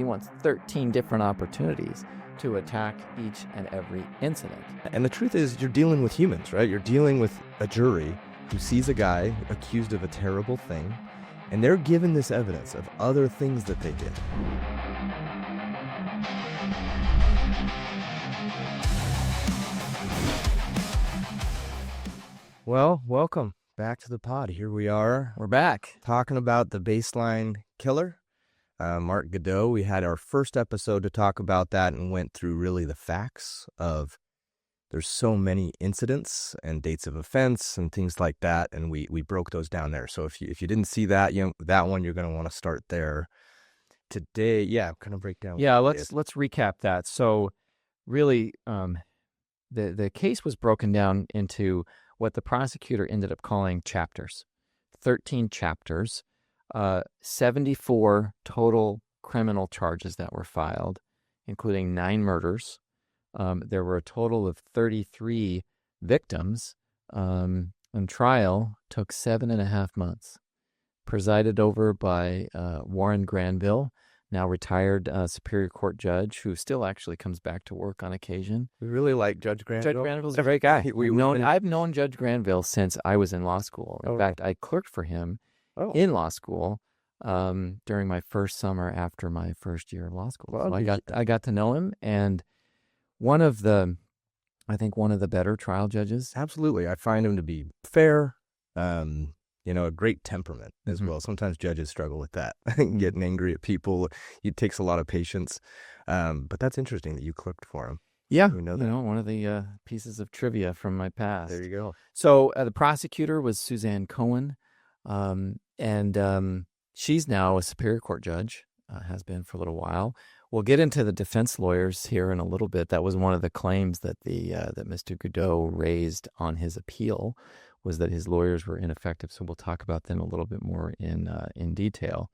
He wants 13 different opportunities to attack each and every incident. And the truth is, you're dealing with humans, right? You're dealing with a jury who sees a guy accused of a terrible thing, and they're given this evidence of other things that they did. Well, welcome back to the pod. Here we are. We're back. Talking about the baseline killer, Mark Godot. We had our first episode to talk about that and went through really the facts of there's so many incidents and dates of offense and things like that, and we broke those down there. So if you didn't see that, that one, you're going to want to start there. Today, kind of break down. Yeah, let's recap that. So really, the case was broken down into what the prosecutor ended up calling chapters, 13 chapters, 74 total criminal charges that were filed, including 9 murders. There were a total of 33 victims, and trial took 7.5 months, presided over by Warren Granville, now retired Superior Court judge, who still actually comes back to work on occasion. We really like Judge Granville. Judge Granville's a great guy. I've known Judge Granville since I was in law school. In fact, I clerked for him in law school during my first summer after my first year of law school. Well, so I got to know him, and one of the better trial judges. Absolutely. I find him to be fair, a great temperament as well. Sometimes judges struggle with that, getting angry at people. It takes a lot of patience. But that's interesting that you clerked for him. Yeah, we know that. One of the pieces of trivia from my past. There you go. So the prosecutor was Suzanne Cohen, and she's now a Superior Court judge, has been for a little while. We'll get into the defense lawyers here in a little bit. That was one of the claims that that Mr. Godot raised on his appeal, was that his lawyers were ineffective. So we'll talk about them a little bit more in detail.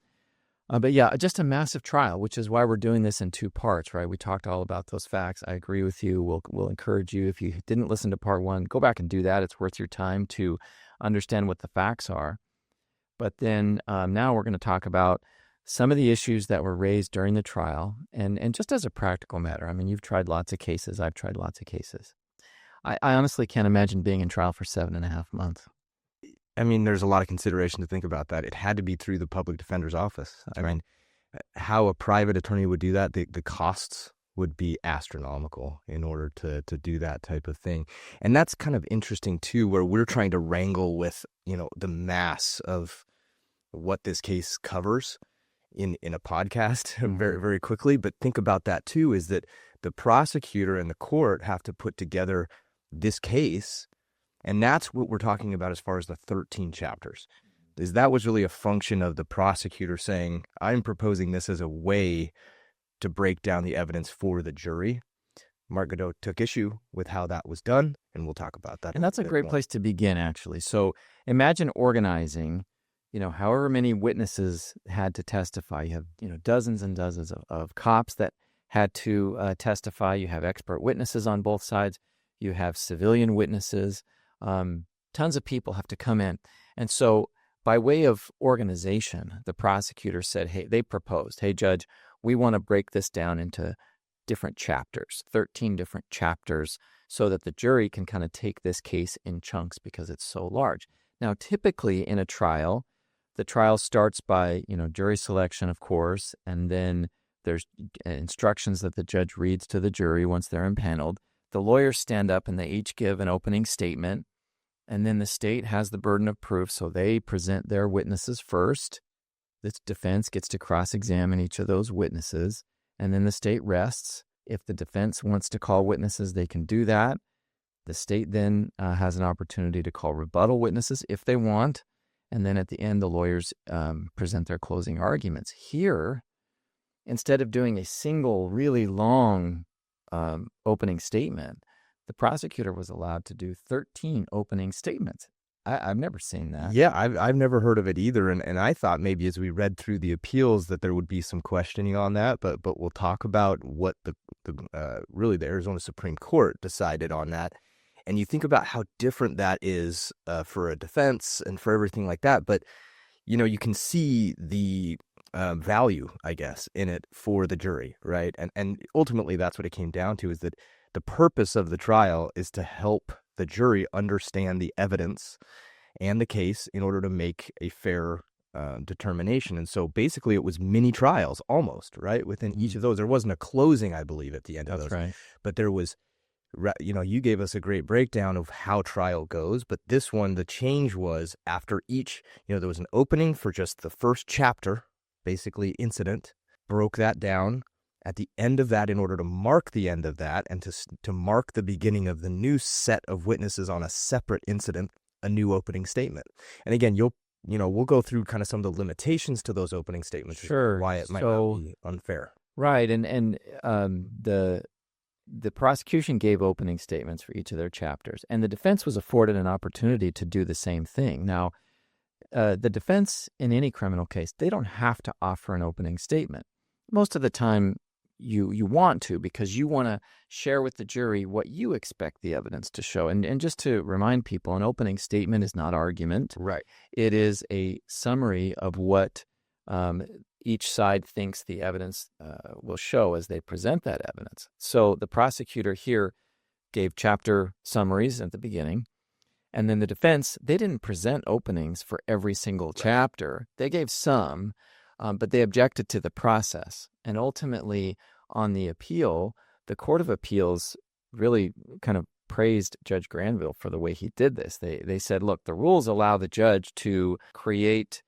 But yeah, just a massive trial, which is why we're doing this in 2 parts, right? We talked all about those facts. I agree with you. We'll encourage you, if you didn't listen to part 1, go back and do that. It's worth your time to understand what the facts are. But then now we're going to talk about some of the issues that were raised during the trial, and just as a practical matter. I mean, you've tried lots of cases. I've tried lots of cases. I honestly can't imagine being in trial for 7.5 months. I mean, there's a lot of consideration to think about that. It had to be through the public defender's office. That's I right. mean, how a private attorney would do that, the costs would be astronomical in order to do that type of thing. And that's kind of interesting, too, where we're trying to wrangle with, the mass of what this case covers in a podcast very, very quickly. But think about that, too, is that the prosecutor and the court have to put together this case. And that's what we're talking about as far as the 13 chapters. Is that was really a function of the prosecutor saying, I'm proposing this as a way to break down the evidence for the jury. Mark Godot took issue with how that was done, and we'll talk about that. And that's a great place to begin, actually. So imagine organizing, however many witnesses had to testify. You have, dozens and dozens of cops that had to testify. You have expert witnesses on both sides. You have civilian witnesses. Tons of people have to come in. And so by way of organization, the prosecutor said, they proposed, hey, Judge, we want to break this down into different chapters, 13 different chapters, so that the jury can kind of take this case in chunks because it's so large. Now, typically in a trial, the trial starts by, jury selection, of course, and then there's instructions that the judge reads to the jury once they're impaneled. The lawyers stand up and they each give an opening statement, and then the state has the burden of proof, so they present their witnesses first. The defense gets to cross-examine each of those witnesses, and then the state rests. If the defense wants to call witnesses, they can do that. The state then has an opportunity to call rebuttal witnesses if they want, and then at the end, the lawyers present their closing arguments. Here, instead of doing a single really long opening statement, the prosecutor was allowed to do 13 opening statements. I've never seen that. Yeah, I've never heard of it either, and I thought maybe as we read through the appeals that there would be some questioning on that, but we'll talk about what the Arizona Supreme Court decided on that. And you think about how different that is for a defense and for everything like that, but you can see the value, I guess, in it for the jury, right? And ultimately, that's what it came down to, is that the purpose of the trial is to help the jury understand the evidence and the case in order to make a fair determination. And so basically it was mini trials almost, right? Within each of those. There wasn't a closing, I believe, at the end of That's those. right. But there was, you gave us a great breakdown of how trial goes. But this one, the change was after each, there was an opening for just the first chapter, basically incident, broke that down. At the end of that, in order to mark the end of that and to mark the beginning of the new set of witnesses on a separate incident, a new opening statement. And again, we'll go through kind of some of the limitations to those opening statements, Sure. why it might not be unfair. Right, and the prosecution gave opening statements for each of their chapters, and the defense was afforded an opportunity to do the same thing. Now, the defense in any criminal case, they don't have to offer an opening statement. Most of the time, you want to, because you want to share with the jury what you expect the evidence to show. And just to remind people, an opening statement is not argument. Right. It is a summary of what each side thinks the evidence will show as they present that evidence. So the prosecutor here gave chapter summaries at the beginning, and then the defense, they didn't present openings for every single chapter. They gave some, but they objected to the process. And ultimately, on the appeal, the Court of Appeals really kind of praised Judge Granville for the way he did this. They said, look, the rules allow the judge to create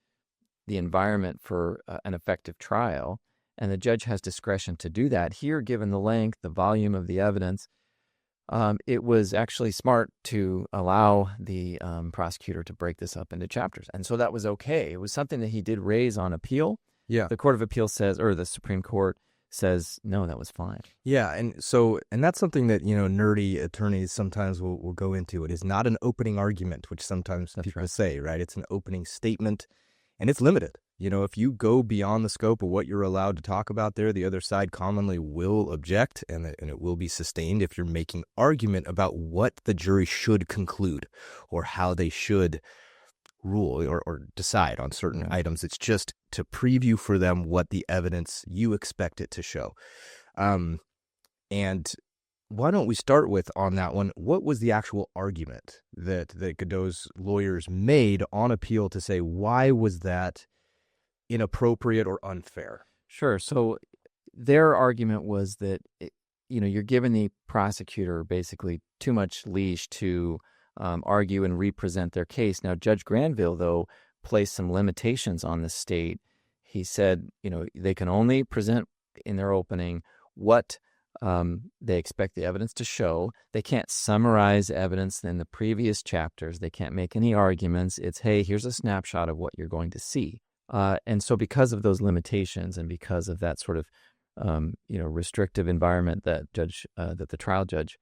the environment for an effective trial, and the judge has discretion to do that. Here, given the length, the volume of the evidence, it was actually smart to allow the prosecutor to break this up into chapters. And so that was okay. It was something that he did raise on appeal. Yeah. The Court of Appeals says, or the Supreme Court says, no, that was fine. Yeah. And that's something that, nerdy attorneys sometimes will go into. It is not an opening argument, which sometimes people say, right? It's an opening statement, and it's limited. If you go beyond the scope of what you're allowed to talk about there, the other side commonly will object, and it will be sustained if you're making argument about what the jury should conclude or how they should rule or decide on certain items. It's just to preview for them what the evidence you expect it to show. And why don't we start with, on that one, what was the actual argument that Godot's lawyers made on appeal to say, why was that inappropriate or unfair? Sure. So their argument was that, you're giving the prosecutor basically too much leash to argue and represent their case. Now, Judge Granville, though, placed some limitations on the state. He said, they can only present in their opening what they expect the evidence to show. They can't summarize evidence in the previous chapters. They can't make any arguments. It's, hey, here's a snapshot of what you're going to see. And so because of those limitations and because of that sort of, restrictive environment that the trial judge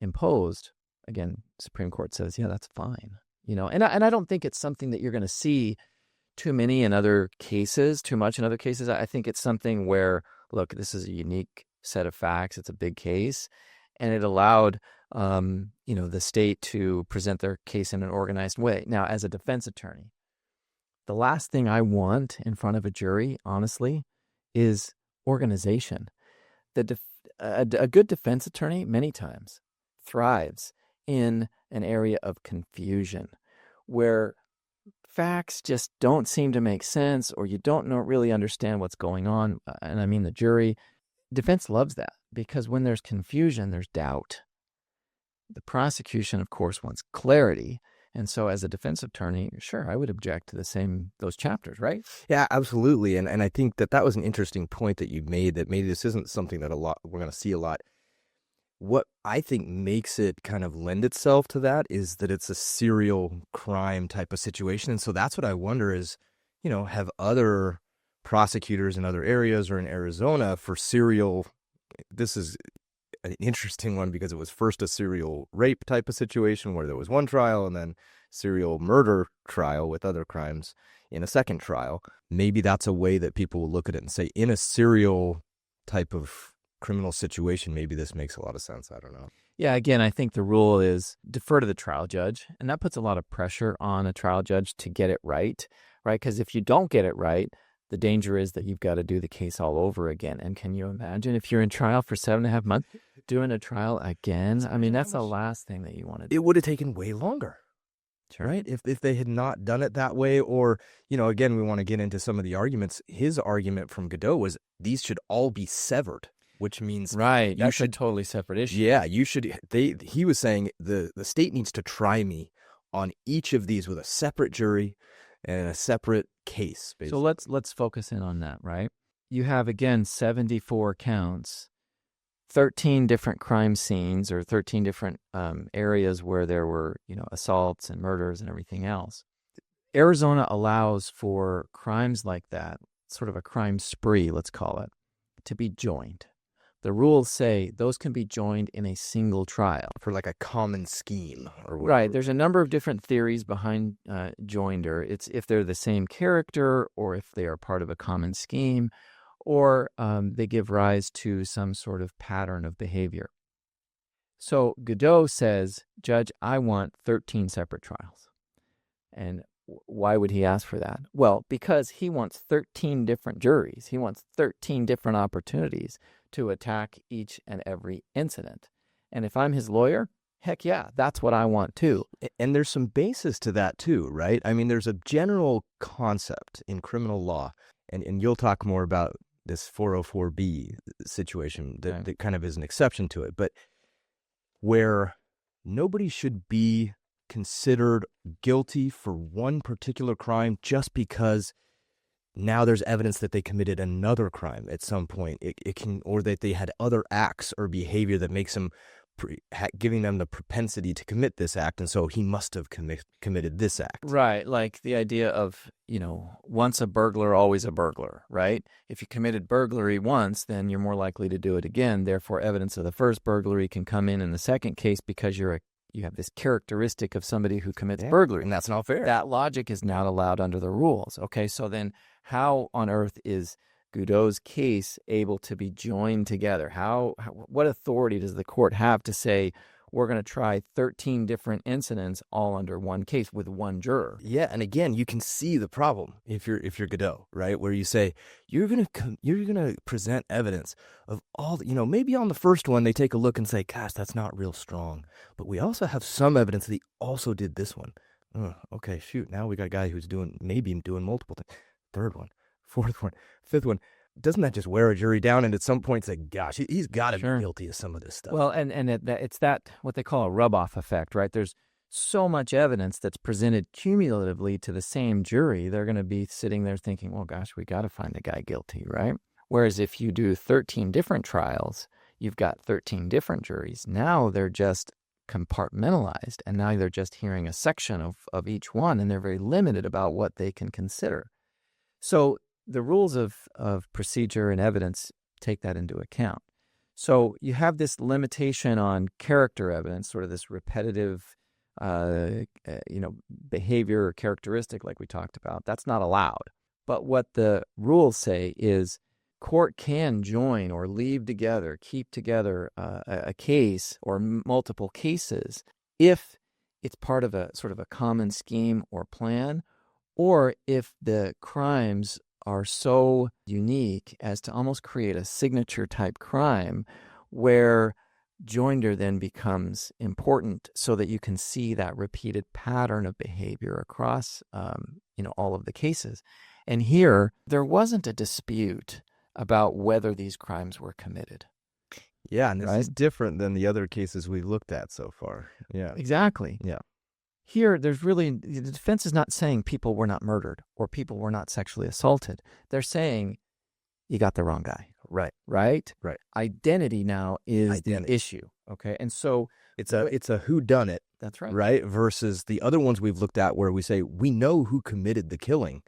imposed, again, Supreme Court says, yeah, that's fine. And I don't think it's something that you're going to see too much in other cases. I think it's something where, look, this is a unique set of facts. It's a big case, and it allowed, the state to present their case in an organized way. Now, as a defense attorney, the last thing I want in front of a jury, honestly, is organization. A good defense attorney, many times, thrives in an area of confusion where facts just don't seem to make sense, or you don't really understand what's going on. And I mean the jury. Defense loves that, because when there's confusion, there's doubt. The prosecution, of course, wants clarity. And so as a defense attorney, sure, I would object to those chapters, right? Yeah, absolutely. And I think that was an interesting point that you made, that maybe this isn't something that we're going to see a lot. What I think makes it kind of lend itself to that is that it's a serial crime type of situation. And so that's what I wonder is, have other prosecutors in other areas or in Arizona for this is an interesting one, because it was first a serial rape type of situation where there was one trial, and then serial murder trial with other crimes in a second trial. Maybe that's a way that people will look at it and say, in a serial type of criminal situation, maybe this makes a lot of sense. I don't know. Yeah, again, I think the rule is defer to the trial judge, and that puts a lot of pressure on a trial judge to get it right? Because if you don't get it right, the danger is that you've got to do the case all over again. And can you imagine if you're in trial for 7.5 months, doing a trial again? I mean, that's the last thing that you want to do. It would have taken way longer. Sure. Right? If they had not done it that way, or, again, we want to get into some of the arguments. His argument from Godot was these should all be severed, which means right. That's should a totally separate issue. Yeah, you should. He was saying the state needs to try me on each of these with a separate jury and a separate case. Basically. So let's focus in on that, right? You have, again, 74 counts, 13 different crime scenes, or 13 different areas where there were, assaults and murders and everything else. Arizona allows for crimes like that, sort of a crime spree, let's call it, to be joined. The rules say those can be joined in a single trial. For like a common scheme. Or whatever. Right. There's a number of different theories behind joinder. It's if they're the same character, or if they are part of a common scheme, or they give rise to some sort of pattern of behavior. So Godot says, Judge, I want 13 separate trials. And why would he ask for that? Well, because he wants 13 different juries. He wants 13 different opportunities to attack each and every incident. And if I'm his lawyer, heck yeah, that's what I want too. And there's some basis to that too, right? I mean, there's a general concept in criminal law, and you'll talk more about this 404B situation that kind of is an exception to it, but where nobody should be considered guilty for one particular crime just because now there's evidence that they committed another crime at some point. It can, or that they had other acts or behavior that makes them giving them the propensity to commit this act, and so he must have committed this act. Right, like the idea of, once a burglar, always a burglar, right? If you committed burglary once, then you're more likely to do it again. Therefore, evidence of the first burglary can come in the second case because you have this characteristic of somebody who commits burglary. And that's not fair. That logic is not allowed under the rules. Okay, so then how on earth is Godot's case able to be joined together? What authority does the court have to say we're going to try 13 different incidents all under one case with one juror? Yeah, and again, you can see the problem if you're Godot, right? Where you say you're gonna present evidence of all, maybe on the first one they take a look and say, gosh, that's not real strong, but we also have some evidence that he also did this one. Okay, shoot, now we got a guy who's maybe doing multiple things. Third one, fourth one, fifth one. Doesn't that just wear a jury down? And at some point say, gosh, he's got to be guilty of some of this stuff. Well, and it's that what they call a rub-off effect, right? There's so much evidence that's presented cumulatively to the same jury. They're going to be sitting there thinking, well, gosh, we got to find the guy guilty, right? Whereas if you do 13 different trials, you've got 13 different juries. Now they're just compartmentalized, and now they're just hearing a section of each one, and they're very limited about what they can consider. So the rules of procedure and evidence take that into account. So you have this limitation on character evidence, sort of this repetitive, behavior or characteristic like we talked about. That's not allowed. But what the rules say is court can join or leave together, keep together a case or multiple cases if it's part of a sort of a common scheme or plan, or if the crimes are so unique as to almost create a signature type crime where joinder then becomes important so that you can see that repeated pattern of behavior across all of the cases. And here, there wasn't a dispute about whether these crimes were committed. Yeah, and this is different than the other cases we've looked at so far. Yeah. Exactly. Yeah. Here, the defense is not saying people were not murdered or people were not sexually assaulted. They're saying you got the wrong guy. Right. Right? Right. Identity now is the issue. Okay. And so it's a whodunit. That's right. Right? Versus the other ones we've looked at where we say we know who committed the killing,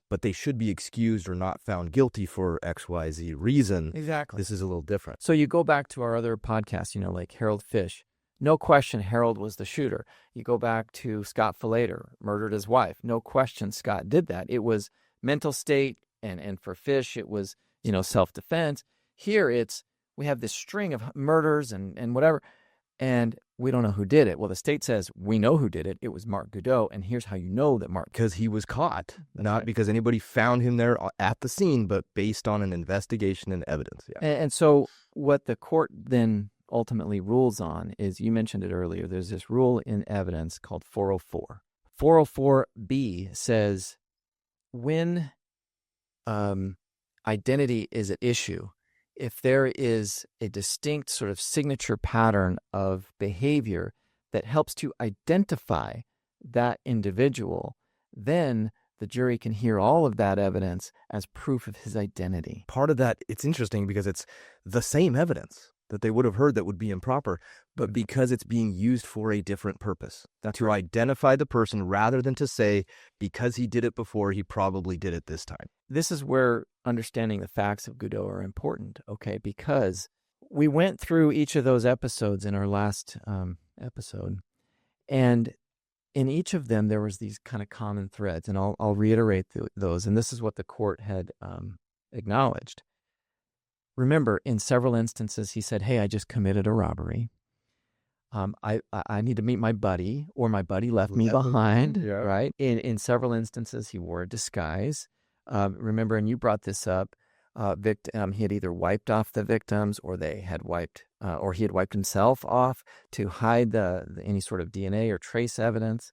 but they should be excused or not found guilty for XYZ reason. Exactly. This is a little different. So you go back to our other podcast, like Harold Fish. No question Harold was the shooter. You go back to Scott Falater, murdered his wife. No question Scott did that. It was mental state, and for Fish, it was, self-defense. Here we have this string of murders and whatever. and we don't know who did it. Well, the state says, we know who did it. It was Marc Goudot, and here's how you know that Marc... Because he was caught, That's not right. because anybody found him there at the scene, but based on an investigation and evidence. Yeah. And so what the court then ultimately rules on is, you mentioned it earlier, there's this rule in evidence called 404. 404B says when identity is at issue, if there is a distinct sort of signature pattern of behavior that helps to identify that individual, then the jury can hear all of that evidence as proof of his identity. Part of that, it's interesting because it's the same evidence that they would have heard that would be improper, but because it's being used for a different purpose, to identify the person rather than to say, because he did it before, he probably did it this time. This is where understanding the facts of Goudot are important, okay? Because we went through each of those episodes in our last episode, and in each of them, there was these kind of common threads, and I'll reiterate those, and this is what the court had acknowledged. Remember, in several instances, he said, hey, I just committed a robbery. I need to meet my buddy, or my buddy left me behind, yeah. Right? In several instances, he wore a disguise. Remember, and you brought this up, he had either wiped off the victims, or they had wiped, or he had wiped himself off to hide any sort of DNA or trace evidence.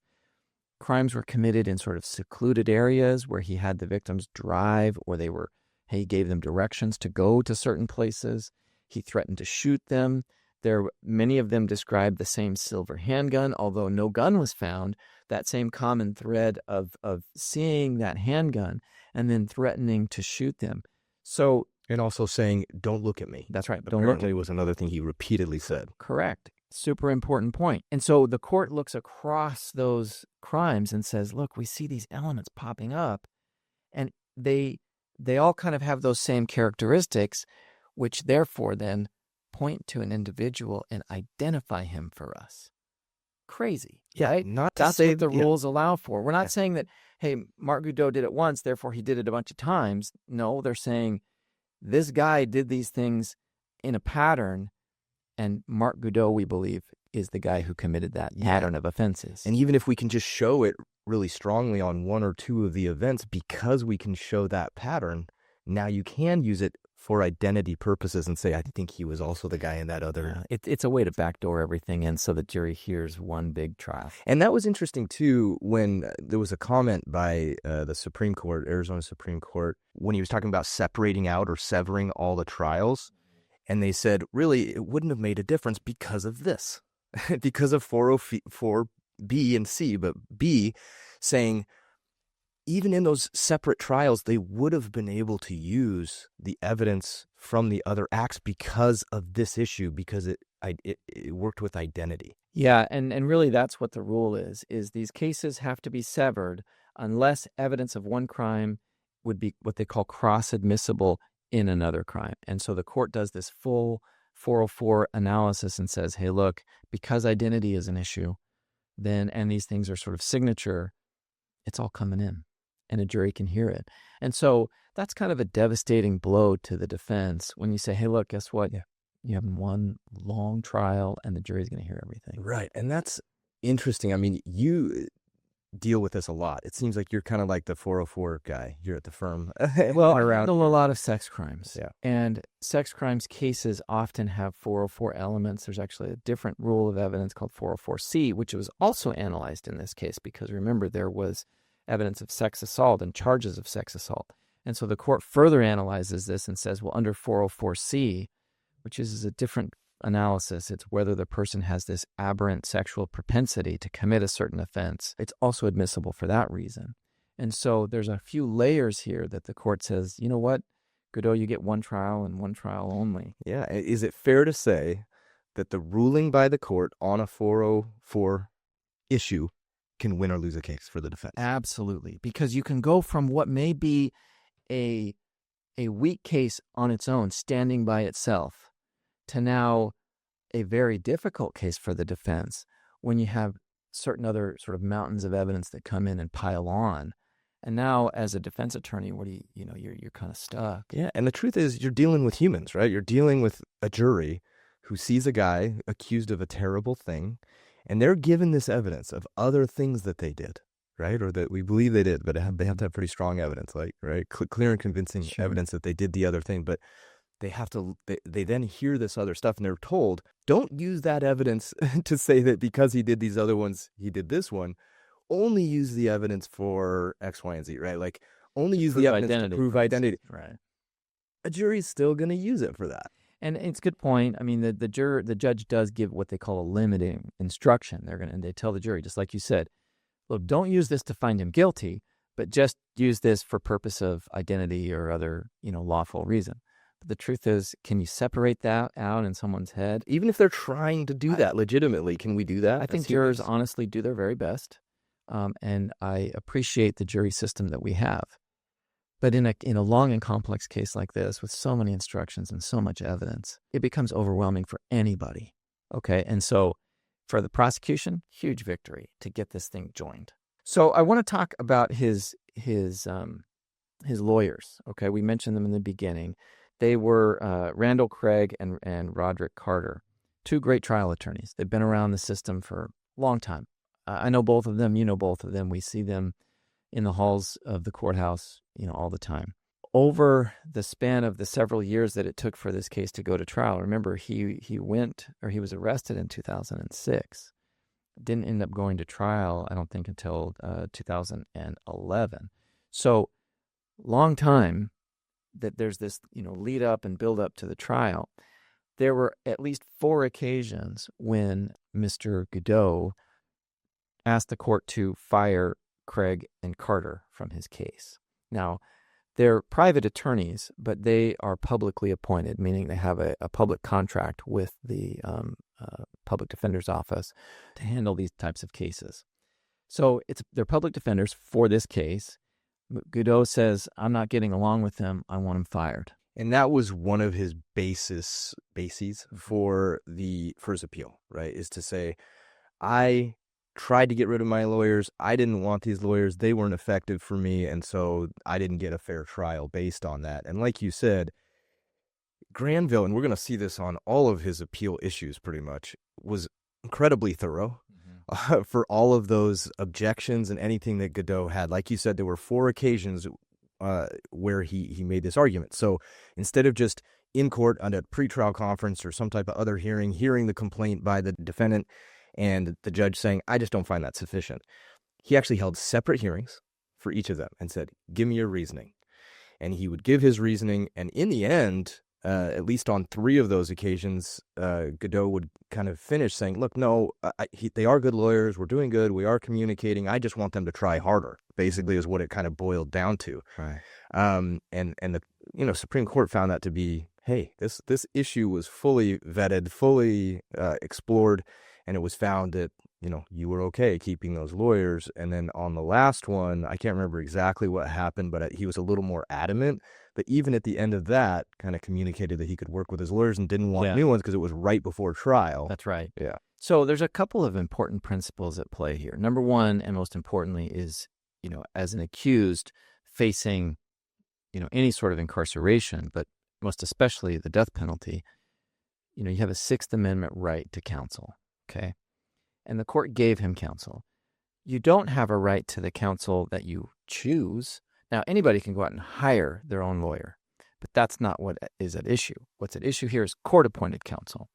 Crimes were committed in sort of secluded areas where he had the victims drive, or he gave them directions to go to certain places. He threatened to shoot them. Many of them described the same silver handgun, although no gun was found. That same common thread of seeing that handgun and then threatening to shoot them. So, and also saying, don't look at me. That's right. Don't look at me was another thing he repeatedly said. Correct. Super important point. And so the court looks across those crimes and says, look, we see these elements popping up, and they all kind of have those same characteristics, which therefore then point to an individual and identify him for us. Crazy. Yeah, right? That's what the rules allow for. We're not saying that, hey, Marc Goudot did it once, therefore he did it a bunch of times. No, they're saying this guy did these things in a pattern, and Marc Goudot, we believe, is the guy who committed that pattern of offenses. And even if we can just show it really strongly on one or two of the events, because we can show that pattern, now you can use it for identity purposes and say, I think he was also the guy in that other. It's a way to backdoor everything in so the jury hears one big trial. And that was interesting, too, when there was a comment by the Supreme Court, Arizona Supreme Court, when he was talking about separating out or severing all the trials. And they said, really, it wouldn't have made a difference because of this, because of 404B and C, but B saying, even in those separate trials, they would have been able to use the evidence from the other acts because of this issue, because it worked with identity. Yeah, and really that's what the rule is these cases have to be severed unless evidence of one crime would be what they call cross-admissible in another crime. And so the court does this full 404 analysis and says, hey, look, because identity is an issue, and these things are sort of signature, it's all coming in. And a jury can hear it. And so that's kind of a devastating blow to the defense when you say, hey, look, guess what? Yeah. You have one long trial and the jury's going to hear everything. Right. And that's interesting. I mean, you deal with this a lot. It seems like you're kind of like the 404 guy. You're at the firm. Well, I handle a lot of sex crimes. Yeah. And sex crimes cases often have 404 elements. There's actually a different rule of evidence called 404C, which was also analyzed in this case because, remember, there was evidence of sex assault and charges of sex assault. And so the court further analyzes this and says, well, under 404C, which is a different analysis, it's whether the person has this aberrant sexual propensity to commit a certain offense. It's also admissible for that reason. And so there's a few layers here that the court says, you know what, Goudot, you get one trial and one trial only. Yeah. Is it fair to say that the ruling by the court on a 404 issue can win or lose a case for the defense? Absolutely. Because you can go from what may be a weak case on its own, standing by itself, to now a very difficult case for the defense when you have certain other sort of mountains of evidence that come in and pile on. And now, as a defense attorney, you're kind of stuck. Yeah, and the truth is, you're dealing with humans, right? You're dealing with a jury who sees a guy accused of a terrible thing, and they're given this evidence of other things that they did, right? Or that we believe they did, but they have to have pretty strong evidence, like, right? Clear and convincing Sure. evidence that they did the other thing, but they then hear this other stuff and they're told, don't use that evidence to say that because he did these other ones, he did this one. Only use the evidence for X, Y, and Z, right? Like, only use the evidence to prove identity. Right. A jury's still going to use it for that. And it's a good point. I mean, the judge does give what they call a limiting instruction. They tell the jury, just like you said, look, don't use this to find him guilty, but just use this for purpose of identity or other, lawful reason. But the truth is, can you separate that out in someone's head? Even if they're trying to do that legitimately, can we do that? I think jurors honestly do their very best. And I appreciate the jury system that we have. But in a long and complex case like this, with so many instructions and so much evidence, it becomes overwhelming for anybody. Okay, and so for the prosecution, huge victory to get this thing joined. So I want to talk about his lawyers. Okay, we mentioned them in the beginning. They were Randall Craig and Roderick Carter, two great trial attorneys. They've been around the system for a long time. I know both of them. You know both of them. We see them in the halls of the courthouse, all the time. Over the span of the several years that it took for this case to go to trial, remember he was arrested in 2006. Didn't end up going to trial, I don't think, until 2011. So long time that there's this, lead up and build up to the trial. There were at least 4 occasions when Mr. Godot asked the court to fire Craig and Carter from his case. Now, they're private attorneys, but they are publicly appointed, meaning they have a public contract with the public defender's office to handle these types of cases. So they're public defenders for this case. Godot says, I'm not getting along with them. I want him fired. And that was one of his bases for his appeal, right? Is to say, I tried to get rid of my lawyers. I didn't want these lawyers. They weren't effective for me. And so I didn't get a fair trial based on that. And like you said, Granville, and we're going to see this on all of his appeal issues pretty much, was incredibly thorough for all of those objections and anything that Godot had. Like you said, there were 4 occasions where he made this argument. So instead of just in court on a pretrial conference or some type of other hearing the complaint by the defendant, and the judge saying, I just don't find that sufficient, he actually held separate hearings for each of them and said, give me your reasoning. And he would give his reasoning. And in the end, at least on 3 of those occasions, Godot would kind of finish saying, look, no, they are good lawyers. We're doing good. We are communicating. I just want them to try harder, basically, is what it kind of boiled down to. Right. And the Supreme Court found that to be, hey, this issue was fully vetted, fully explored. And it was found that, you were okay keeping those lawyers. And then on the last one, I can't remember exactly what happened, but he was a little more adamant. But even at the end of that, kind of communicated that he could work with his lawyers and didn't want new ones because it was right before trial. That's right. Yeah. So there's a couple of important principles at play here. Number one, and most importantly, is, as an accused facing, any sort of incarceration, but most especially the death penalty, you have a 6th Amendment right to counsel. Okay. And the court gave him counsel. You don't have a right to the counsel that you choose. Now, anybody can go out and hire their own lawyer, but that's not what is at issue. What's at issue here is court-appointed counsel.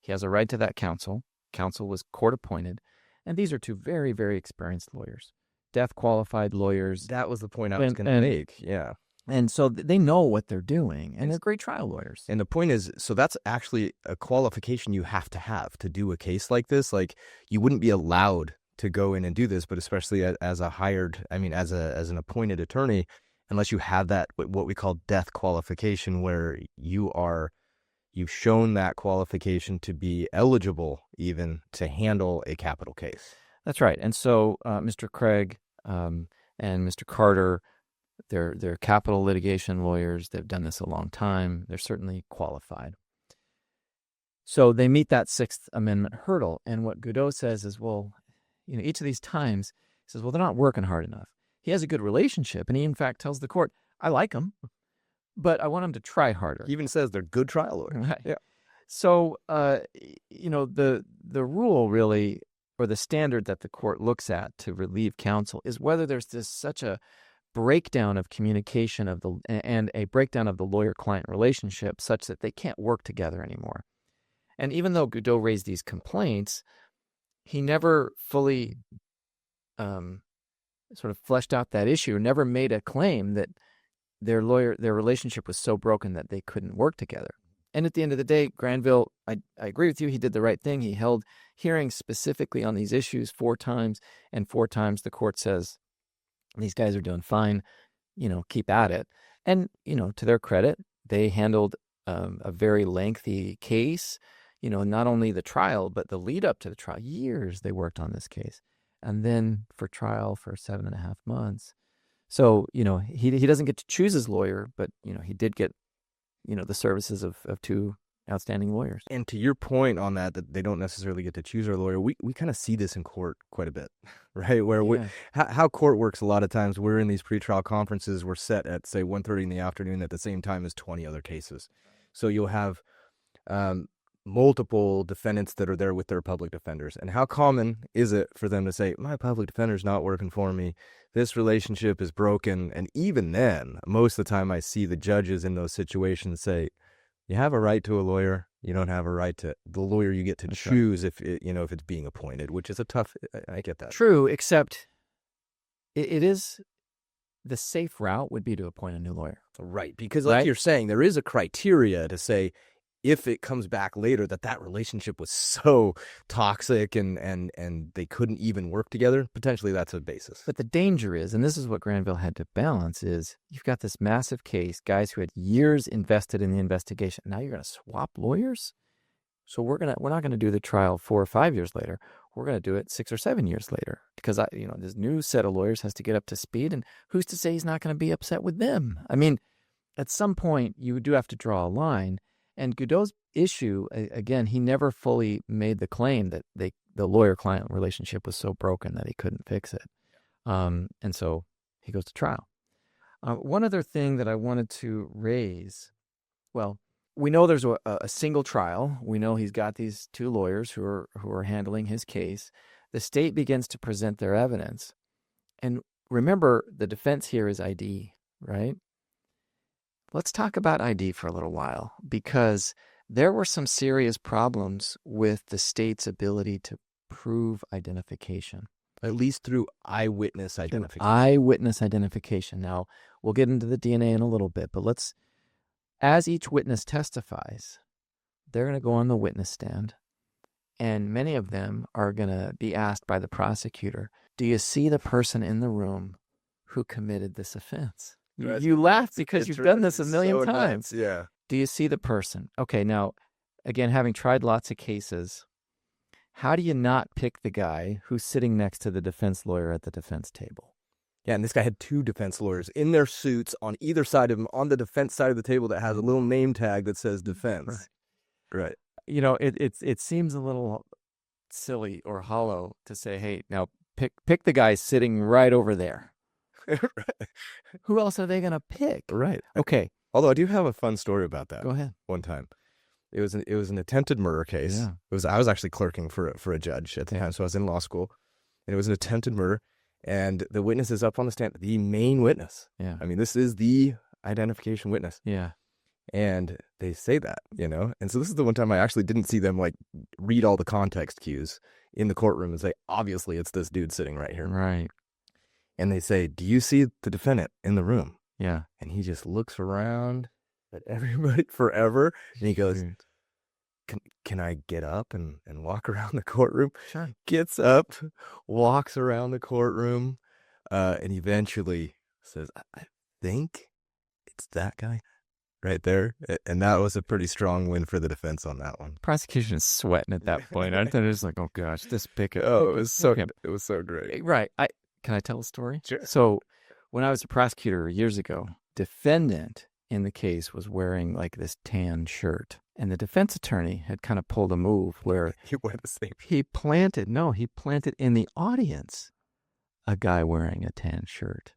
He has a right to that counsel. Counsel was court-appointed. And these are 2 very, very experienced lawyers, death-qualified lawyers. That was the point I was going to make. Yeah. And so they know what they're doing, and they're great trial lawyers. And the point is, so that's actually a qualification you have to do a case like this. Like, you wouldn't be allowed to go in and do this, but especially as an appointed attorney, unless you have that, what we call death qualification, where you've shown that qualification to be eligible even to handle a capital case. That's right. And so Mr. Craig and Mr. Carter, they're capital litigation lawyers. They've done this a long time. They're certainly qualified. So they meet that 6th Amendment hurdle. And what Godot says is, well, each of these times, he says, well, they're not working hard enough. He has a good relationship, and he, in fact, tells the court, I like them, but I want them to try harder. He even says they're good trial lawyers. Right. Yeah. So, the rule really, or the standard that the court looks at to relieve counsel is whether there's such a breakdown of communication and a breakdown of the lawyer-client relationship such that they can't work together anymore. And even though Godot raised these complaints, he never fully sort of fleshed out that issue, never made a claim that their relationship was so broken that they couldn't work together. And at the end of the day, Granville, I agree with you, he did the right thing. He held hearings specifically on these issues 4 times, and 4 times the court says, these guys are doing fine, keep at it. And, to their credit, they handled a very lengthy case, not only the trial, but the lead up to the trial. Years they worked on this case. And then for trial for 7.5 months. So, he doesn't get to choose his lawyer, but, he did get, the services of 2 outstanding lawyers. And to your point on that they don't necessarily get to choose our lawyer, we kind of see this in court quite a bit, right? Where how court works a lot of times, we're in these pretrial conferences, we're set at, say, 1:30 in the afternoon at the same time as 20 other cases. So you'll have multiple defendants that are there with their public defenders. And how common is it for them to say, my public defender's not working for me, this relationship is broken? And even then, most of the time I see the judges in those situations say, you have a right to a lawyer. You don't have a right to the lawyer you get to choose if it's being appointed, which is a tough. I get that. True, except it is the safe route would be to appoint a new lawyer, right? Because like you're saying, there is a criteria to say if it comes back later that relationship was so toxic and they couldn't even work together, potentially that's a basis. But the danger is, and this is what Granville had to balance, is you've got this massive case, guys who had years invested in the investigation. Now you're going to swap lawyers? So we're not going to do the trial 4 or 5 years later. We're going to do it 6 or 7 years later because this new set of lawyers has to get up to speed, and who's to say he's not going to be upset with them? I mean, at some point you do have to draw a line. And Godot's issue, again, he never fully made the claim that the lawyer-client relationship was so broken that he couldn't fix it. And so he goes to trial. One other thing that I wanted to raise, well, we know there's a single trial. We know he's got these 2 lawyers who are handling his case. The state begins to present their evidence. And remember, the defense here is ID, right? Let's talk about ID for a little while, because there were some serious problems with the state's ability to prove identification. At least through eyewitness identification. Eyewitness identification. Now, we'll get into the DNA in a little bit, but as each witness testifies, they're going to go on the witness stand, and many of them are going to be asked by the prosecutor, do you see the person in the room who committed this offense? You laugh because you've done this a million times. Yeah. Do you see the person? Okay, now, again, having tried lots of cases, how do you not pick the guy who's sitting next to the defense lawyer at the defense table? Yeah, and this guy had 2 defense lawyers in their suits on either side of him, on the defense side of the table that has a little name tag that says defense. Right. It seems a little silly or hollow to say, hey, now pick the guy sitting right over there. Right. Who else are they going to pick? Right. Okay. Although I do have a fun story about that. Go ahead. One time, it was an attempted murder case. Yeah. I was actually clerking for a judge at the time, so I was in law school, and it was an attempted murder. And the witness is up on the stand, the main witness. Yeah. I mean, this is the identification witness. Yeah. And they say that, And so this is the one time I actually didn't see them read all the context cues in the courtroom and say, obviously it's this dude sitting right here. Right. And they say, do you see the defendant in the room? Yeah. And he just looks around at everybody forever. And he goes, can I get up and walk around the courtroom? Sure. Gets up, walks around the courtroom, and eventually says, I think it's that guy right there. And that was a pretty strong win for the defense on that one. Prosecution is sweating at that point. Aren't they? They're just like, oh gosh, this picket. Oh, it was so great. Right. Can I tell a story? Sure. So when I was a prosecutor years ago, defendant in the case was wearing this tan shirt. And the defense attorney had kind of pulled a move where he wore the same. He planted in the audience a guy wearing a tan shirt.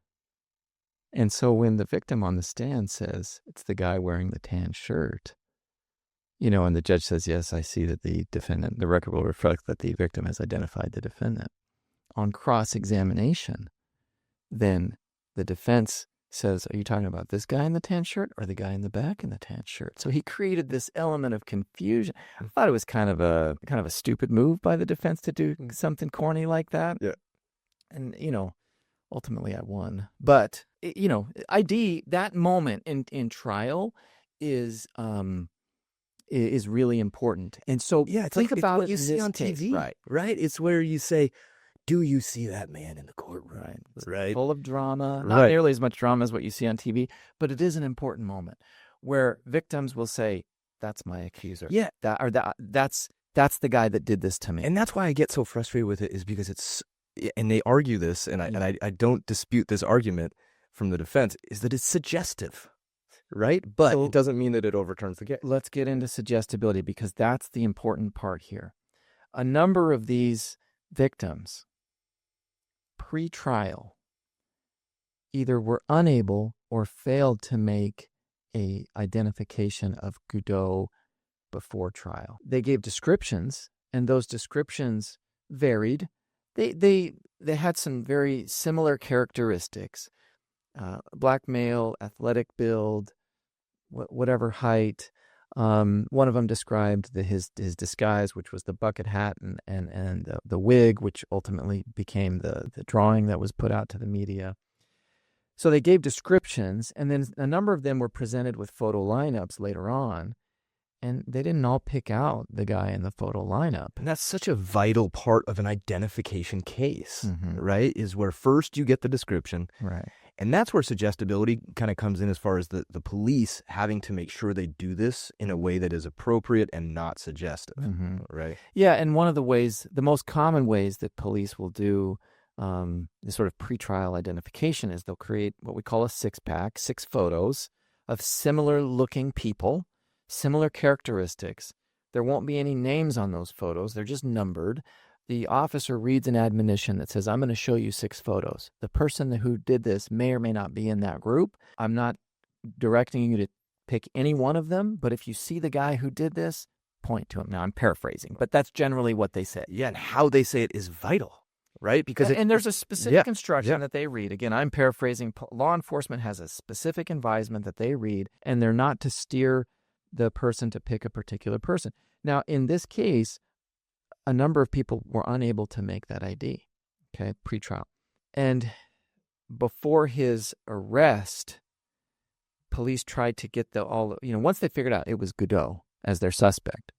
And so when the victim on the stand says it's the guy wearing the tan shirt, And the judge says, yes, I see that the record will reflect that the victim has identified the defendant. On cross-examination, then the defense says, are you talking about this guy in the tan shirt or the guy in the back in the tan shirt? So he created this element of confusion. I thought it was kind of a stupid move by the defense to do something corny like that. Yeah. And, ultimately I won. But, ID, that moment in trial is really important. And so think about what you see on TV, right? It's where you say, do you see that man in the courtroom? Right. Full of drama, not nearly as much drama as what you see on TV, but it is an important moment where victims will say, that's my accuser. Yeah. That's the guy that did this to me. And that's why I get so frustrated with it, is because and they argue this, and I don't dispute this argument from the defense, is that it's suggestive, right? But it doesn't mean that it overturns the case. Let's get into suggestibility, because that's the important part here. A number of these victims, pre-trial, either were unable or failed to make a identification of Godot before trial. They gave descriptions, and those descriptions varied. They had some very similar characteristics. Black male, athletic build, whatever height. One of them described his disguise, which was the bucket hat and the wig, which ultimately became the drawing that was put out to the media. So they gave descriptions, and then a number of them were presented with photo lineups later on, and they didn't all pick out the guy in the photo lineup. And that's such a vital part of an identification case, right? Is where first you get the description. Right. And that's where suggestibility kind of comes in, as far as the police having to make sure they do this in a way that is appropriate and not suggestive, right? Yeah, and one of the most common ways that police will do this sort of pretrial identification is they'll create what we call a 6-pack, 6 photos of similar-looking people, similar characteristics. There won't be any names on those photos. They're just numbered. The officer reads an admonition that says, I'm going to show you 6 photos. The person who did this may or may not be in that group. I'm not directing you to pick any one of them, but if you see the guy who did this, point to him. Now, I'm paraphrasing, but that's generally what they say. Yeah, and how they say it is vital, right? Because and there's a specific instruction that they read. Again, I'm paraphrasing. Law enforcement has a specific advisement that they read, and they're not to steer the person to pick a particular person. Now, in this case, a number of people were unable to make that ID, pre-trial. And before his arrest, police tried to get once they figured out it was Godot as their suspect,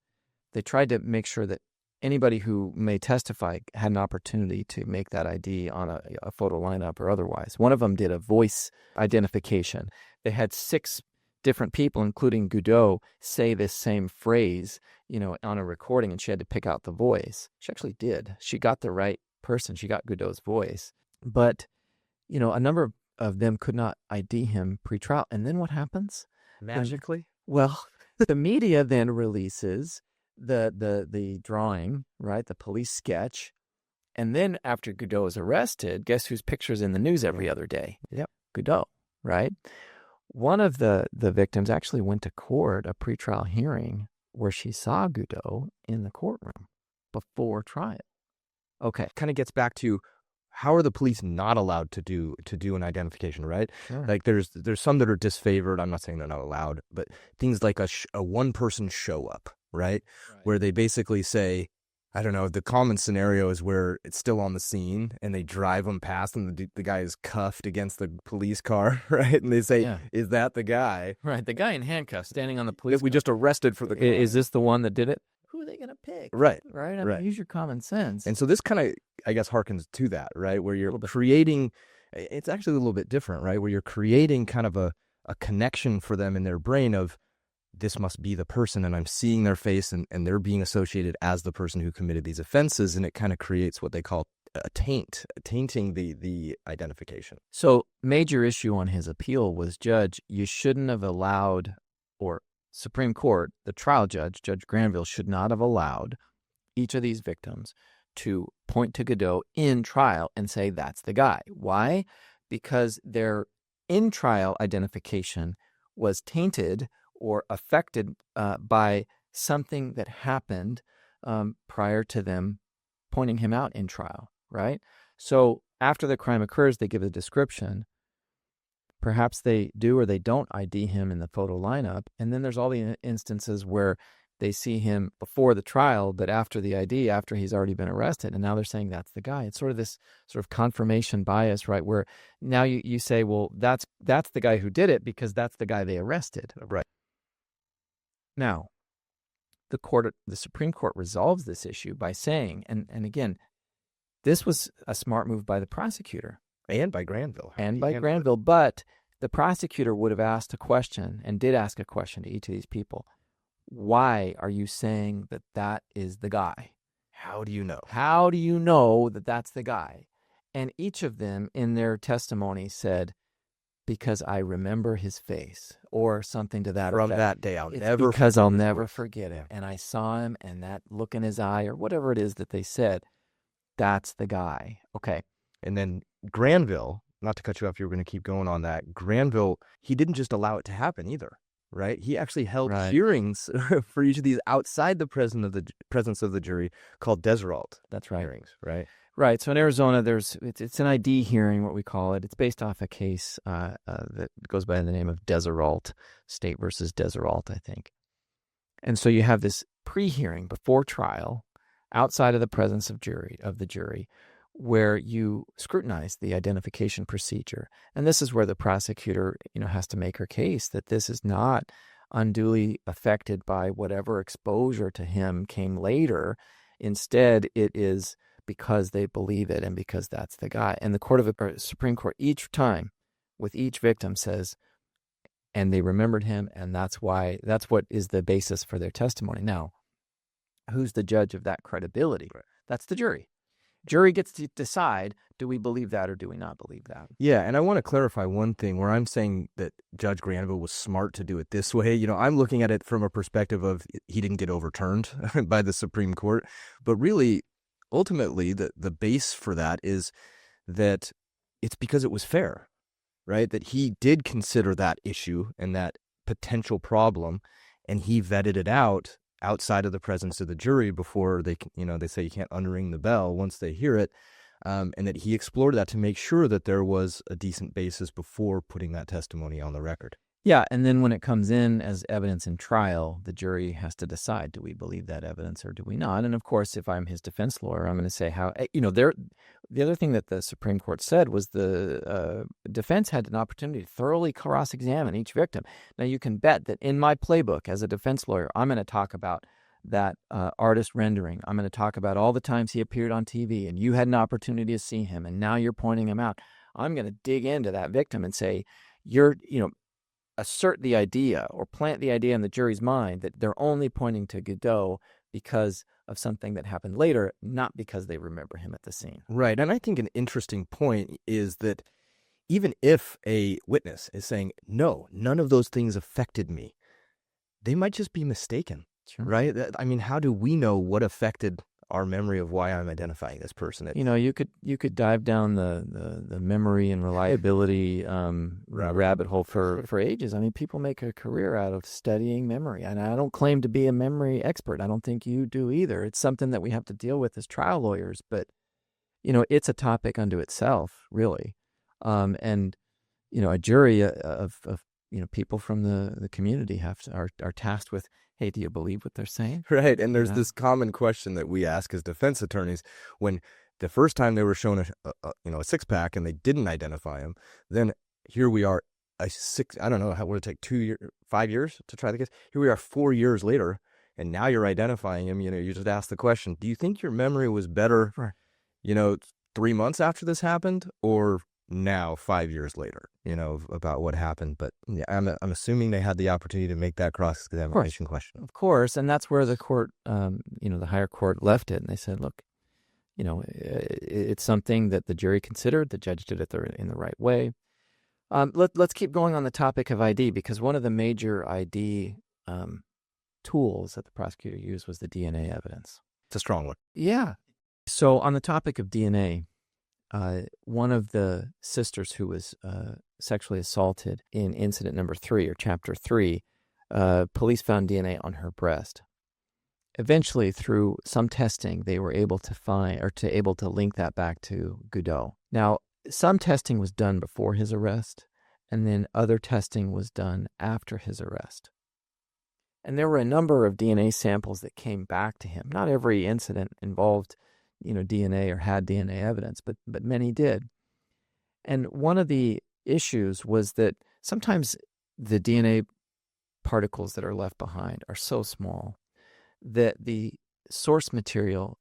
they tried to make sure that anybody who may testify had an opportunity to make that ID on a photo lineup or otherwise. One of them did a voice identification. They had 6 different people, including Godot, say this same phrase, on a recording, and she had to pick out the voice. She actually did. She got the right person. She got Godot's voice. But, a number of them could not ID him pre-trial. And then what happens? Magically? Well, the media then releases the drawing, right? The police sketch. And then after Godot is arrested, guess whose picture's in the news every other day? Yep. Godot, right? One of the victims actually went to court, a pretrial hearing, where she saw Godot in the courtroom before trial. Okay, kind of gets back to, how are the police not allowed to do an identification, right? Sure. Like there's some that are disfavored. I'm not saying they're not allowed, but things like a one-person show up, right? Where they basically say, I don't know, the common scenario is where it's still on the scene and they drive them past and the guy is cuffed against the police car, right? And they say, is that the guy? Right, the guy in handcuffs standing on the police that we just arrested for the crime. Is this the one that did it? Who are they going to pick? Right. Right? I mean, use your common sense. And so this kind of, I guess, harkens to that, right? Where you're creating, it's actually a little bit different, right? Where you're creating kind of a connection for them in their brain of, this must be the person, and I'm seeing their face, and they're being associated as the person who committed these offenses, and it kind of creates what they call a tainting the identification. So major issue on his appeal was, Judge, you shouldn't have allowed, or Supreme Court, the trial judge, Judge Granville, should not have allowed each of these victims to point to Godot in trial and say, that's the guy. Why? Because their in-trial identification was tainted or affected by something that happened prior to them pointing him out in trial, right? So after the crime occurs, they give a description. Perhaps they do or they don't ID him in the photo lineup. And then there's all the instances where they see him before the trial, but after the ID, after he's already been arrested. And now they're saying that's the guy. It's sort of this sort of confirmation bias, right? Where now you say, well, that's the guy who did it because that's the guy they arrested. Right. Now, the Supreme Court resolves this issue by saying, and again, this was a smart move by the prosecutor. And by Granville. But the prosecutor would have asked a question and did ask a question to each of these people. Why are you saying that that is the guy? How do you know? How do you know that that's the guy? And each of them in their testimony said, because I remember his face or something to that From effect. that day, I'll never forget him. And I saw him and that look in his eye or whatever it is that they said, that's the guy. Okay. And then Granville, not to cut you off, you were going to keep going on that. Granville, he didn't just allow it to happen either, right? He actually held hearings for each of these outside the presence of the jury called Deserault. That's right. Hearings, right? Right. So in Arizona, it's an ID hearing, what we call it. It's based off a case that goes by the name of Deserault, State versus Deserault, I think. And so you have this pre-hearing before trial, outside of the presence of the jury, where you scrutinize the identification procedure. And this is where the prosecutor, has to make her case that this is not unduly affected by whatever exposure to him came later. Instead, it is because they believe it and because that's the guy. And the Supreme Court each time with each victim says, and they remembered him, and that's what is the basis for their testimony. Now, who's the judge of that credibility? Right. That's the jury. Jury gets to decide, do we believe that or do we not believe that? Yeah, and I want to clarify one thing where I'm saying that Judge Granville was smart to do it this way. I'm looking at it from a perspective of he didn't get overturned by the Supreme Court. But really, ultimately, the base for that is that it's because it was fair, right? That he did consider that issue and that potential problem, and he vetted it out outside of the presence of the jury before they say you can't unring the bell once they hear it, and that he explored that to make sure that there was a decent basis before putting that testimony on the record. Yeah, and then when it comes in as evidence in trial, the jury has to decide, do we believe that evidence or do we not? And of course, if I'm his defense lawyer, I'm going to say the other thing that the Supreme Court said was the defense had an opportunity to thoroughly cross-examine each victim. Now, you can bet that in my playbook as a defense lawyer, I'm going to talk about that artist rendering. I'm going to talk about all the times he appeared on TV and you had an opportunity to see him and now you're pointing him out. I'm going to dig into that victim and say, assert the idea or plant the idea in the jury's mind that they're only pointing to Godot because of something that happened later, not because they remember him at the scene. Right. And I think an interesting point is that even if a witness is saying, no, none of those things affected me, they might just be mistaken, right? I mean, how do we know what affected our memory of why I'm identifying this person? You could dive down the memory and reliability rabbit hole for ages. I mean, people make a career out of studying memory, and I don't claim to be a memory expert. I don't think you do either. It's something that we have to deal with as trial lawyers, but it's a topic unto itself, really. And a jury of people from the community are tasked with, hey, do you believe what they're saying? Right. And there's this common question that we ask as defense attorneys when the first time they were shown a six-pack and they didn't identify him, then here we are I don't know, how would it take 5 years to try the case? Here we are 4 years later, and now you're identifying him. You just ask the question, do you think your memory was better, 3 months after this happened, or now 5 years later, about what happened? But yeah, I'm assuming they had the opportunity to make that cross-examination question. Of course, and that's where the court, the higher court left it, and they said, look, it's something that the jury considered. The judge did it in the right way. Let's keep going on the topic of ID, because one of the major ID tools that the prosecutor used was the DNA evidence. It's a strong one. Yeah. So on the topic of DNA, one of the sisters who was sexually assaulted in incident number 3 or chapter 3, police found DNA on her breast. eventually, through some testing, they were able to link that back to Godot. Now, some testing was done before his arrest, and then other testing was done after his arrest. And there were a number of DNA samples that came back to him. Not every incident involved, DNA or had DNA evidence, but many did. And one of the issues was that sometimes the DNA particles that are left behind are so small that the source material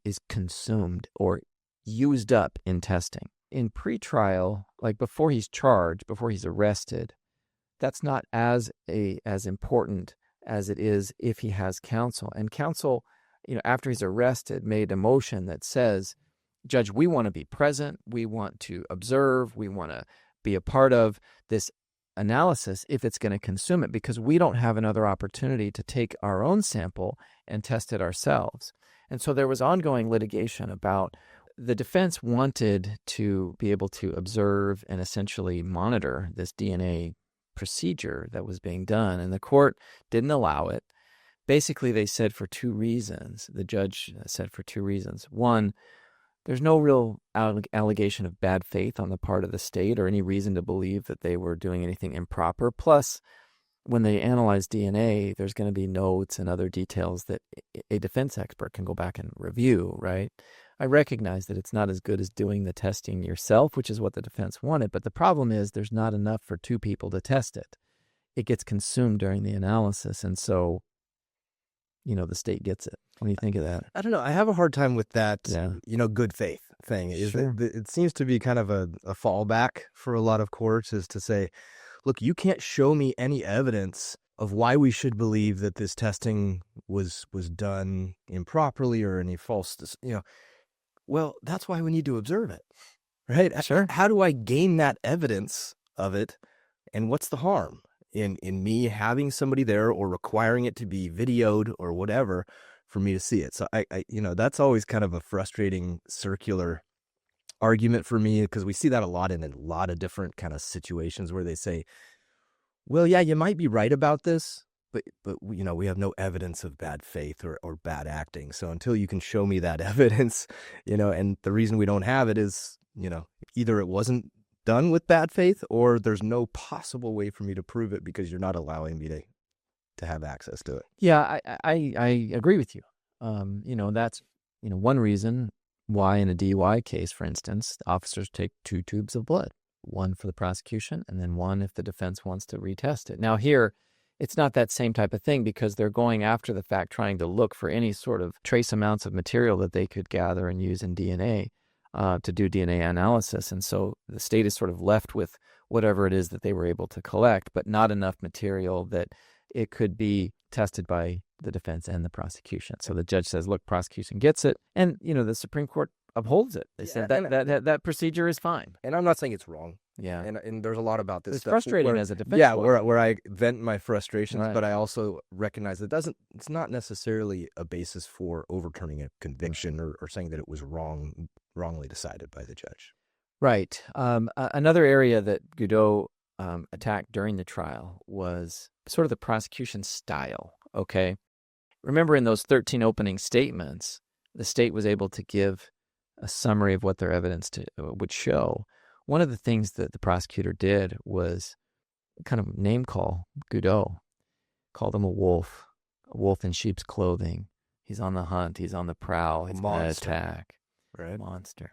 is consumed or used up in testing. In pretrial, like before he's charged, before he's arrested, that's not as important as it is if he has counsel. And counsel, after he's arrested, made a motion that says, Judge, we want to be present, we want to observe, we want to be a part of this analysis if it's going to consume it, because we don't have another opportunity to take our own sample and test it ourselves. And so there was ongoing litigation about the defense wanted to be able to observe and essentially monitor this DNA procedure that was being done, and the court didn't allow it. Basically, they said for two reasons. The judge said for two reasons. One, there's no real allegation of bad faith on the part of the state or any reason to believe that they were doing anything improper. Plus, when they analyze DNA, there's going to be notes and other details that a defense expert can go back and review, right? I recognize that it's not as good as doing the testing yourself, which is what the defense wanted, but the problem is there's not enough for two people to test it. It gets consumed during the analysis, and so, the state gets it. What do you think of that? I don't know. I have a hard time with that, Yeah. Good faith thing. Sure. It seems to be kind of a fallback for a lot of courts, is to say, look, you can't show me any evidence of why we should believe that this testing was done improperly or any false, Well, that's why we need to observe it, right? Sure. How do I gain that evidence of it, and what's the harm in me having somebody there or requiring it to be videoed or whatever for me to see it? So I that's always kind of a frustrating circular argument for me, because we see that a lot in a lot of different kind of situations where they say, well, yeah, you might be right about this, but we have no evidence of bad faith or bad acting. So until you can show me that evidence, and the reason we don't have it is, either it wasn't done with bad faith, or there's no possible way for me to prove it because you're not allowing me to have access to it. Yeah, I agree with you. That's one reason why in a DUI case, for instance, officers take 2 tubes of blood, one for the prosecution and then one if the defense wants to retest it. Now here, it's not that same type of thing because they're going after the fact, trying to look for any sort of trace amounts of material that they could gather and use in DNA to do DNA analysis. And so the state is sort of left with whatever it is that they were able to collect, but not enough material that it could be tested by the defense and the prosecution. So the judge says, look, prosecution gets it. And, the Supreme Court upholds it. They said that procedure is fine. And I'm not saying it's wrong. Yeah. And there's a lot about this It's stuff frustrating where, as a defense lawyer. where I vent my frustrations, Right. but I also recognize it's not necessarily a basis for overturning a conviction or saying that it was wrongly decided by the judge. Right. Another area that Godot attacked during the trial was sort of the prosecution style, okay? Remember, in those 13 opening statements, the state was able to give a summary of what their evidence would show. One of the things that the prosecutor did was kind of name call Godot, called him a wolf in sheep's clothing. He's on the hunt. He's on the prowl. He's going to attack. Right. Monster.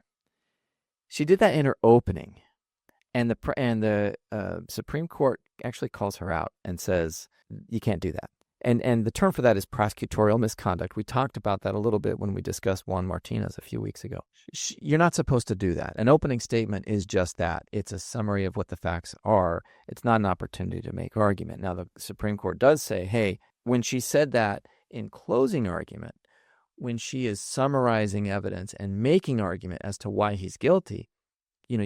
She did that in her opening, and the Supreme Court actually calls her out and says, you can't do that. And the term for that is prosecutorial misconduct. We talked about that a little bit when we discussed Juan Martinez a few weeks ago. You're not supposed to do that. An opening statement is just that. It's a summary of what the facts are. It's not an opportunity to make argument. Now, the Supreme Court does say, hey, when she said that in closing argument, when she is summarizing evidence and making argument as to why he's guilty,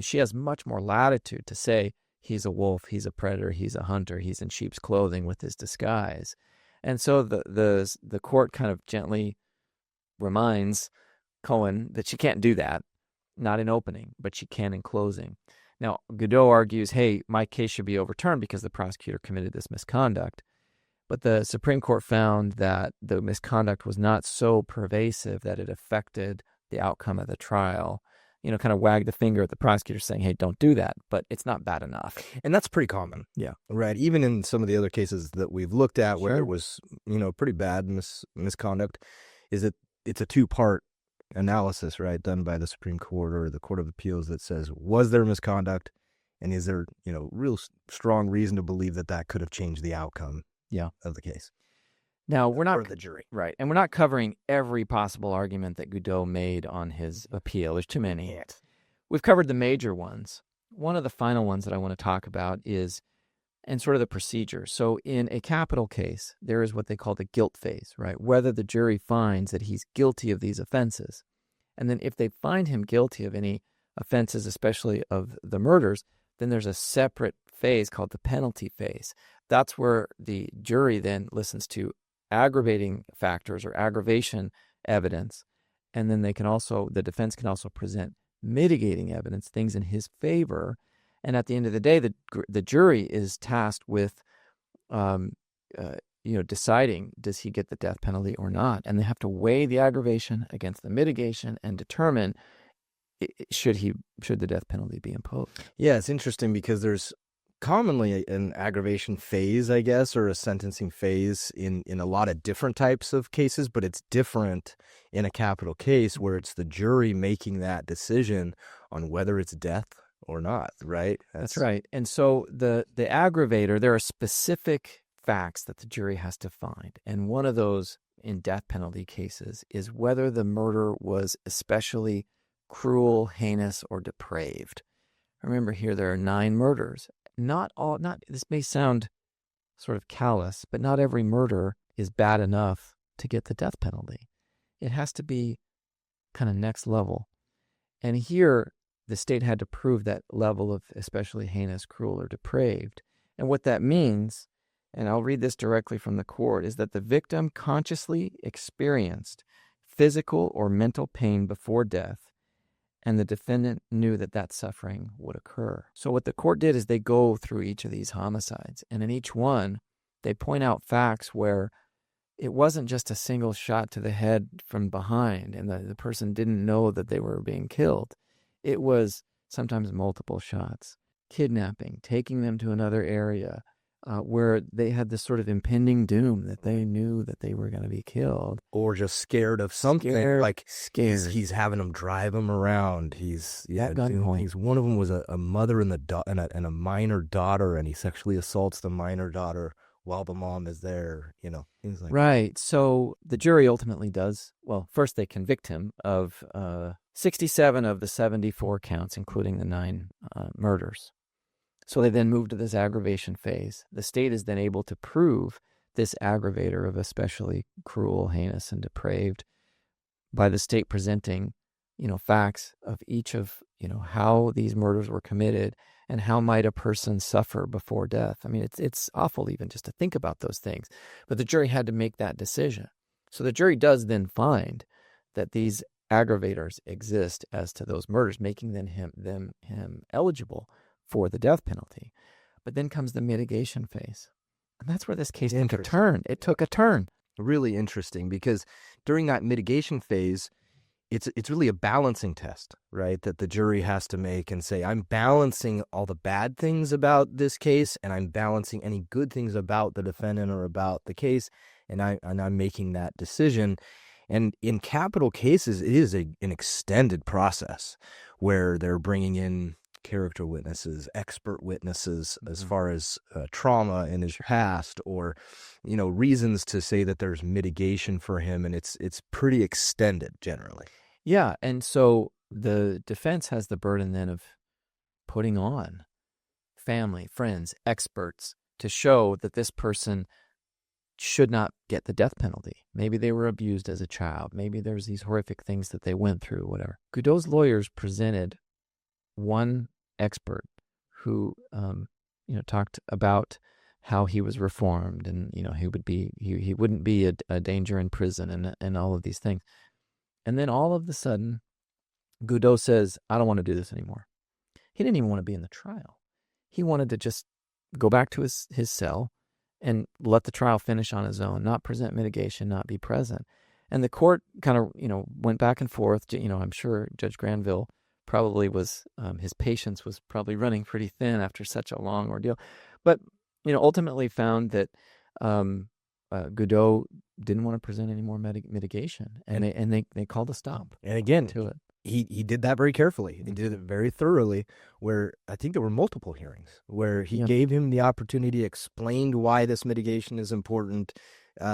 she has much more latitude to say he's a wolf, he's a predator, he's a hunter, he's in sheep's clothing with his disguise. And so the court kind of gently reminds Cohen that she can't do that, not in opening, but she can in closing. Now, Godot argues, hey, my case should be overturned because the prosecutor committed this misconduct. But the Supreme Court found that the misconduct was not so pervasive that it affected the outcome of the trial. Kind of wagged the finger at the prosecutor saying, hey, don't do that, but it's not bad enough. And that's pretty common. Yeah. Right. Even in some of the other cases that we've looked at where Sure. it was, pretty bad misconduct, is that it's a two-part analysis, right, done by the Supreme Court or the Court of Appeals that says, was there misconduct? And is there, real strong reason to believe that that could have changed the outcome of the case? Now, we're not... Or the jury. Right. And we're not covering every possible argument that Godot made on his appeal. There's too many. Yes. We've covered the major ones. One of the final ones that I want to talk about is, and sort of the procedure. So in a capital case, there is what they call the guilt phase, right? Whether the jury finds that he's guilty of these offenses. And then if they find him guilty of any offenses, especially of the murders, then there's a separate phase called the penalty phase. That's where the jury then listens to aggravating factors or aggravation evidence. And then the defense can also present mitigating evidence, things in his favor. And at the end of the day, the jury is tasked with, deciding, does he get the death penalty or not? And they have to weigh the aggravation against the mitigation and determine should the death penalty be imposed. Yeah, it's interesting because there's commonly an aggravation phase, I guess, or a sentencing phase in a lot of different types of cases, but it's different in a capital case where it's the jury making that decision on whether it's death or not, right? That's right. And so the aggravator, there are specific facts that the jury has to find. And one of those in death penalty cases is whether the murder was especially cruel, heinous, or depraved. Remember here, there are 9 murders. This may sound sort of callous, but not every murder is bad enough to get the death penalty. It has to be kind of next level. And here, the state had to prove that level of especially heinous, cruel, or depraved. And what that means, and I'll read this directly from the court, is that the victim consciously experienced physical or mental pain before death, and the defendant knew that suffering would occur. So what the court did is they go through each of these homicides, and in each one, they point out facts where it wasn't just a single shot to the head from behind, and the person didn't know that they were being killed. It was sometimes multiple shots, kidnapping, taking them to another area, where they had this sort of impending doom that they knew that they were going to be killed. Or just scared of something. Scared. He's having them drive him around. One of them was a mother and a minor daughter, and he sexually assaults the minor daughter while the mom is there, things like that. Right. So the jury ultimately first they convict him of 67 of the 74 counts, including the 9 murders. So they then move to this aggravation phase. The state is then able to prove this aggravator of especially cruel, heinous, and depraved by the state presenting, facts of each of, how these murders were committed and how might a person suffer before death. I mean, it's awful even just to think about those things. But the jury had to make that decision. So the jury does then find that these aggravators exist as to those murders, making them eligible for the death penalty. But then comes the mitigation phase. And that's where this case took a turn. It took a turn. Really interesting, because during that mitigation phase, it's really a balancing test, right? That the jury has to make and say, I'm balancing all the bad things about this case, and I'm balancing any good things about the defendant or about the case, and I'm making that decision. And in capital cases, it is an extended process where they're bringing in character witnesses, expert witnesses, as far as trauma in his past, or reasons to say that there's mitigation for him, and it's pretty extended generally. Yeah, and so the defense has the burden then of putting on family, friends, experts to show that this person should not get the death penalty. Maybe they were abused as a child. Maybe there's these horrific things that they went through, whatever. Godot's lawyers presented one expert who, talked about how he was reformed, and he wouldn't be a danger in prison, and all of these things. And then all of a sudden, Godot says, "I don't want to do this anymore." He didn't even want to be in the trial. He wanted to just go back to his cell and let the trial finish on his own, not present mitigation, not be present. And the court kind of, went back and forth. I'm sure Judge Granville probably was, his patience was probably running pretty thin after such a long ordeal. But, ultimately found that Godot didn't want to present any more mitigation. And they called a stop. And again, to it. He did that very carefully. He did it very thoroughly, where I think there were multiple hearings where he gave him the opportunity, explained why this mitigation is important, gave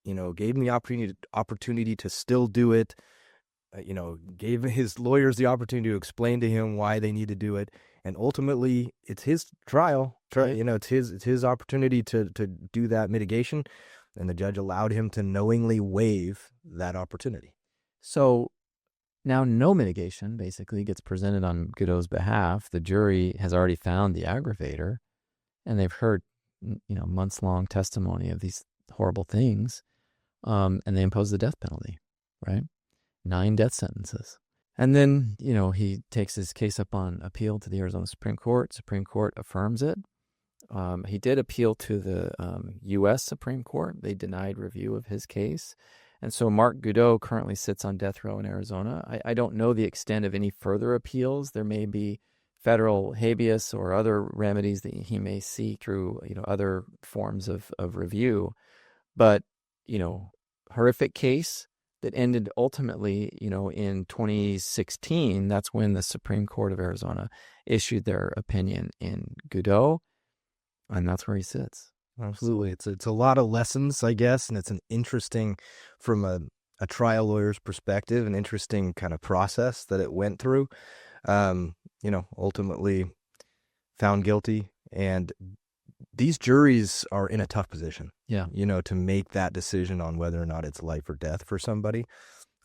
him the opportunity to still do it, gave his lawyers the opportunity to explain to him why they need to do it. And ultimately, it's his trial. It's his opportunity to do that mitigation, and the judge allowed him to knowingly waive that opportunity. So now no mitigation basically gets presented on Godot's behalf. The jury has already found the aggravator, and they've heard, months-long testimony of these horrible things, and they impose the death penalty, right? 9 death sentences. And then, he takes his case up on appeal to the Arizona Supreme Court. Supreme Court affirms it. He did appeal to the U.S. Supreme Court. They denied review of his case. And so Mark Godot currently sits on death row in Arizona. I don't know the extent of any further appeals. There may be federal habeas or other remedies that he may seek through, other forms of review. But, horrific case that ended ultimately, in 2016. That's when the Supreme Court of Arizona issued their opinion in Godot, and that's where he sits. Absolutely. It's a lot of lessons, I guess, and it's an interesting, from a trial lawyer's perspective, an interesting kind of process that it went through. Ultimately found guilty, and these juries are in a tough position. Yeah. To make that decision on whether or not it's life or death for somebody.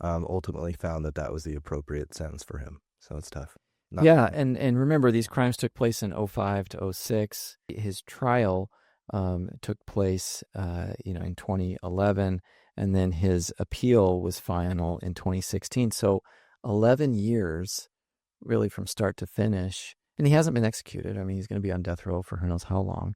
Ultimately found that was the appropriate sentence for him. So it's tough. And remember, these crimes took place in 2005 to 2006. His trial took place, in 2011, and then his appeal was final in 2016. So 11 years, really, from start to finish. And he hasn't been executed. I mean, he's going to be on death row for who knows how long.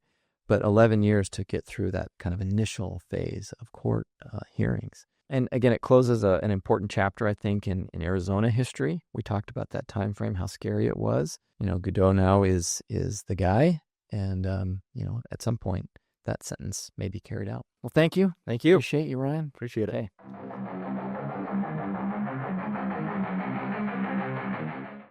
But 11 years to get through that kind of initial phase of court hearings. And again, it closes an important chapter, I think, in Arizona history. We talked about that time frame, how scary it was. Godot now is the guy. And, at some point, that sentence may be carried out. Well, thank you. Thank you. Appreciate you, Ryan. Appreciate it. Okay.